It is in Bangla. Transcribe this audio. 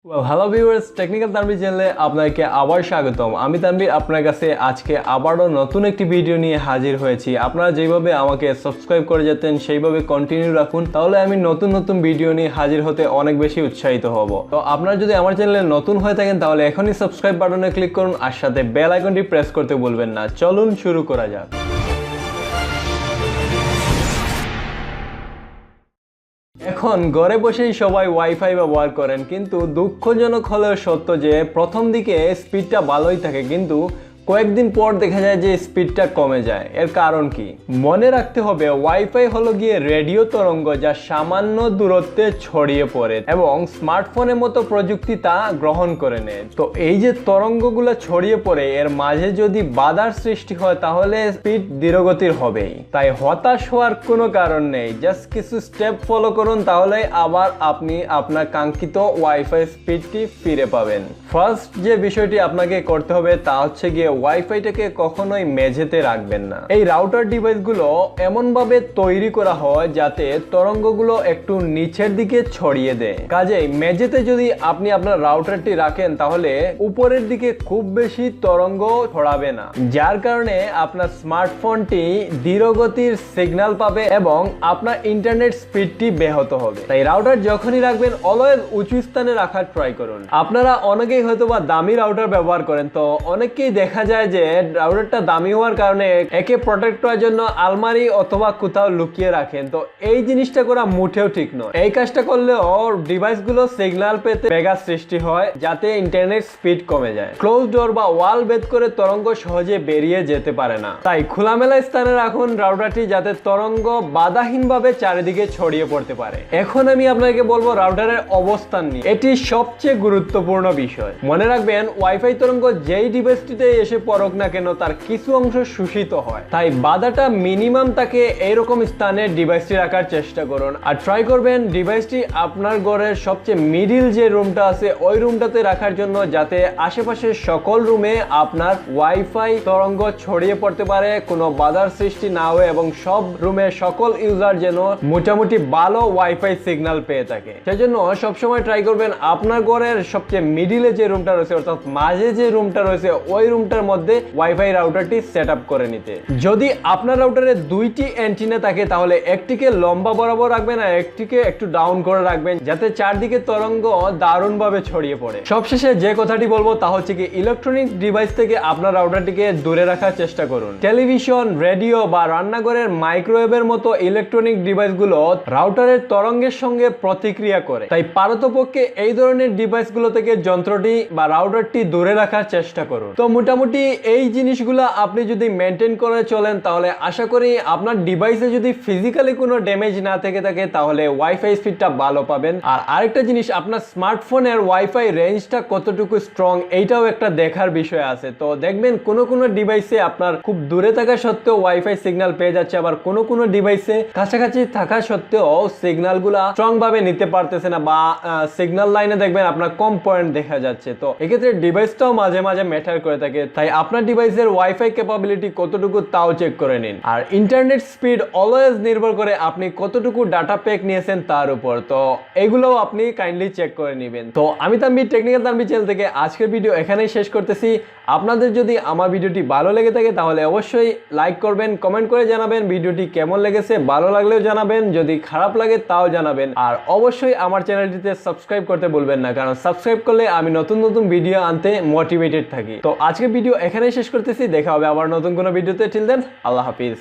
হ্যালো ভিউয়ার্স, টেকনিক্যাল তানভীর চ্যানেলে আপনাকে আবার স্বাগতম। আমি তানভীর আপনার কাছে আজকে আবারও নতুন একটি ভিডিও নিয়ে হাজির হয়েছি। আপনারা যেভাবে আমাকে সাবস্ক্রাইব করে যেতেন সেইভাবে কন্টিনিউ রাখুন, তাহলে আমি নতুন নতুন ভিডিও নিয়ে হাজির হতে অনেক বেশি উৎসাহিত হব। তো আপনারা যদি আমার চ্যানেলে নতুন হয়ে থাকেন তাহলে এখনই সাবস্ক্রাইব বাটনে ক্লিক করুন আর সাথে বেল আইকনটি প্রেস করতে ভুলবেন না। চলুন শুরু করা যাক। এখন ঘরে বসেই সবাই ওয়াইফাই ব্যবহার করেন, কিন্তু দুঃখজনক হলেও সত্য যে প্রথম দিকে স্পিডটা ভালোই থাকে, কিন্তু কয়েকদিন পর দেখা যায় যে স্পিডটা কমে যায়। এর কারণ কি? মনে রাখতে হবে ওয়াইফাই হলো গিয়ে রেডিও তরঙ্গ যা সামান্য দূরত্বে ছড়িয়ে পড়ে এবং স্মার্টফোনের মতো প্রযুক্তি তা গ্রহণ করে নেয়। তো এই যে তরঙ্গগুলো ছড়িয়ে পড়ে এর মাঝে যদি বাধার সৃষ্টি হয় তাহলে স্পিড ধীরগতির হবেই। তাই হতাশ হওয়ার কোনো কারণ নেই, জাস্ট কিছু স্টেপ ফলো করুন, তাহলে আবার আপনি আপনার কাঙ্ক্ষিত ওয়াইফাই স্পিডটি ফিরে পাবেন। ফার্স্ট যে বিষয়টি আপনাকে করতে হবে তা হচ্ছে গিয়ে ওয়াইফাইটাকে কখনোই মেঝেতে রাখবেন না। এই রাউটার ডিভাইসগুলো এমনভাবে তৈরি করা হয় যাতে তরঙ্গগুলো একটু নিচের দিকে ছড়িয়ে দেয়। কাজেই মেঝেতে যদি আপনি আপনার রাউটারটি রাখেন তাহলে উপরের দিকে খুব বেশি তরঙ্গ ছড়াবে না, যার কারণে আপনার স্মার্টফোনটি ধীরগতির সিগন্যাল পাবে এবং আপনার ইন্টারনেট স্পিডটি ব্যাহত হবে। তাই রাউটার যখনই রাখবেন অলওয়েজ উঁচু স্থানে রাখার ট্রাই করুন। আপনারা অনেকেই হয়তোবা দামি রাউটার ব্যবহার করেন, তো অনেকেই দেখা যায় যে রাউটারটা দামি হওয়ার কারণে একে প্রোটেক্ট করার জন্য আলমারি অথবা কোথাও লুকিয়ে রাখেন। তো এই জিনিসটা করা মোটেও ঠিক নয়। এই কাজটা করলেও ডিভাইসগুলো সিগন্যাল পেতে ব্যাঘাত সৃষ্টি হয়, যাতে ইন্টারনেট স্পিড কমে যায়। ক্লোজ ডোর বা ওয়াল ভেদ করে তরঙ্গ সহজে বেরিয়ে যেতে পারে না। তাই খোলামেলা স্থানে রাখুন রাউটারটি, যাতে তরঙ্গ বাধাহীনভাবে চারিদিকে ছড়িয়ে পড়তে পারে। এখন আমি আপনাকে বলবো রাউটারের অবস্থান নিয়ে। এটি সবচেয়ে গুরুত্বপূর্ণ বিষয়। মনে রাখবেন ওয়াইফাই তরঙ্গ যেই ডিভাইসটিতে এসে পড়ুক না কেন তার কিছু অংশ শোষিত হয়, তাই বাধাটা মিনিমাম তাকে এইরকম স্থানে ডিভাইসটি রাখার চেষ্টা করুন। আর ট্রাই করবেন ডিভাইসটি আপনার ঘরের সবচেয়ে মিডিল যে রুমটা আছে ওই রুমটাতে রাখার জন্য, যাতে আশেপাশের সকল রুমে আপনার ওয়াইফাই তরঙ্গ ছড়িয়ে পড়তে পারে, কোনো বাধার সৃষ্টি না হয় এবং সব রুমে সকল ইউজার যেন মোটামুটি ভালো ওয়াইফাই সিগন্যাল পেয়ে থাকে। সেজন্য সবসময় ট্রাই করবেন আপনার ঘরের সবচেয়ে মিডিলে যে রুমটা রয়েছে অর্থাৎ মাঝে যে রুমটা রয়েছে ওই রুমটার মধ্যে ওয়াইফাই রাউটারটি সেট আপ করে নিতে। যদি আপনার রাউটারে দুইটি অ্যান্টেনা থাকে তাহলে একটিকে লম্বা বরাবর রাখবেন আর একটিকে একটু ডাউন করে রাখবেন, যাতে চারদিকে তরঙ্গ দারুণভাবে ছড়িয়ে পড়ে। সবশেষে যে কথাটি বলবো তা হচ্ছে কি, ইলেকট্রনিক ডিভাইস থেকে আপনার রাউটারটিকে দূরে রাখার চেষ্টা করুন। টেলিভিশন, রেডিও বা রান্নাঘরের মাইক্রোওয়েভের মতো ইলেকট্রনিক ডিভাইসগুলো রাউটারের তরঙ্গের সঙ্গে প্রতিক্রিয়া করে, তাই পারতপক্ষে এই ধরনের ডিভাইসগুলো থেকে যন্ত্রটি বা রাউটারটি দূরে রাখার চেষ্টা করুন। তো মোটামুটি এই জিনিসগুলো আপনি যদি মেনটেন করে চলেন তাহলে আশা করি আপনার ডিভাইসে যদি ফিজিক্যালি কোনো ড্যামেজ না থেকে থাকে তাহলে ওয়াইফাই স্পিডটা ভালো পাবেন। আর আরেকটা জিনিস, আপনার স্মার্টফোনের ওয়াইফাই রেঞ্জটা কতটুকু স্ট্রং এইটাও একটা দেখার বিষয় আছে। তো দেখবেন কোনো ডিভাইসে আপনার খুব দূরে থাকা সত্ত্বেও ওয়াইফাই সিগন্যাল পেয়ে যাচ্ছে, আবার কোনো ডিভাইসে কাছাকাছি থাকা সত্ত্বেও সিগন্যালগুলা স্ট্রং ভাবে নিতে পারতেছে না, বা সিগন্যাল লাইনে দেখবেন আপনার কম পয়েন্ট দেখা যাচ্ছে। তো এক্ষেত্রে ডিভাইসটাও মাঝে মাঝে ম্যাটার করে থাকে। তাই আপনার ডিভাইসের ওয়াইফাই ক্যাপাবিলিটি কতটুকু তাও চেক করে নিন। আর ইন্টারনেট স্পিড অলওয়েজ নির্ভর করে আপনি কতটুকু ডাটা প্যাক নিয়েছেন তার উপর। তো এগুলোও আপনি কাইন্ডলি চেক করে নেবেন। তো আমি তানভীর, টেকনিক্যাল তানভীর চ্যানেল থেকে আজকের ভিডিও এখানেই শেষ করতেছি। আপনাদের যদি আমার ভিডিওটি ভালো লেগে থাকে তাহলে অবশ্যই লাইক করবেন, কমেন্ট করে জানাবেন ভিডিওটি কেমন লেগেছে, ভালো লাগলেও জানাবেন, যদি খারাপ লাগে তাও জানাবেন। আর অবশ্যই আমার চ্যানেলটিতে সাবস্ক্রাইব করতে ভুলবেন না, কারণ সাবস্ক্রাইব করলে আমি নতুন ভিডিও আনতে মোটিভেটেড থাকি। তো আজকের ভিডিও এখানেই শেষ করতেছি, দেখা হবে আবার নতুন কোনো ভিডিওতে। টিল দেন, আল্লাহ হাফিজ।